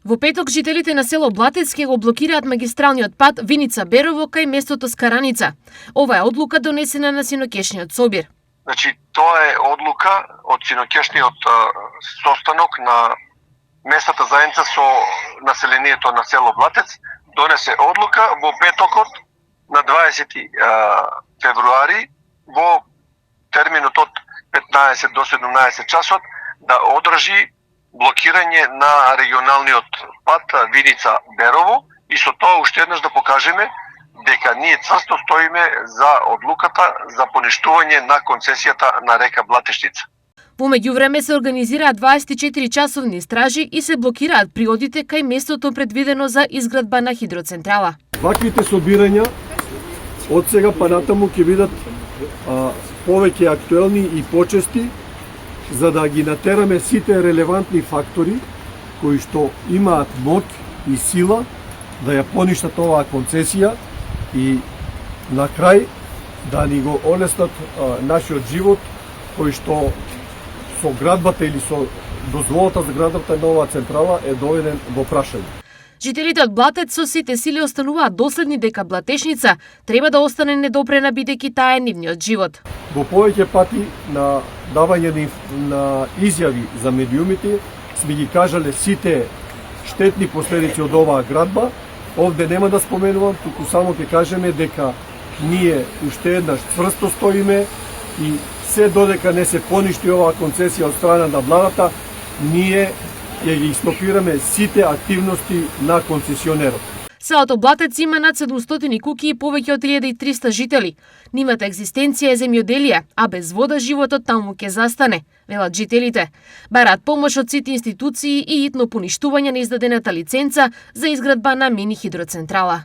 Во петок жителите на село Блатец ќе го блокираат магистралниот пат Виница-Берово кај местото Скараница. Ова е одлука донесена на синокешниот собир. Значи, тоа е одлука од синокешниот состанок на местната заедница со населението на село Блатец. Донесе одлука во петокот на 20 февруари во терминот од 15 до 17 часот да одржи блокирање на регионалниот пат Виница-Берово и со тоа уште еднаш да покажеме дека ние цврсто стоиме за одлуката за поништување на концесијата на река Блатешница. Во меѓувреме се организираат 24-часовни стражи и се блокираат приодите кај местото предвидено за изградба на хидроцентрала. Ваквите собирања од сега па натаму ќе бидат повеќе актуелни и почести, за да ги натераме сите релевантни фактори кои што имаат моќ и сила да ја поништат оваа концесија и на крај да ни го олеснат нашиот живот кој што со градбата или со дозволата за градбата на оваа централа е доведен во прашање. Жителите од Блатец со сите сили остануваат доследни дека Блатешница треба да остане недопрена бидејќи таа е нивниот живот. Во повеќе пати на давање на изјави за медиумите сме ги кажале сите штетни последици од оваа градба. Овде нема да споменувам, туку само ќе кажеме дека ние уште еднаш цврсто стоиме и се додека не се поништи оваа концесија од страна на владата, ние ќе ги стопираме сите активности на концесионерот. Селото Блатец има над 700 куќи и повеќе од 1300 жители. Нимата екзистенција е земјоделие, а без вода животот таму ќе застане, велат жителите. Бараат помош од сите институции и итно поништување на издадената лиценца за изградба на мини хидроцентрала.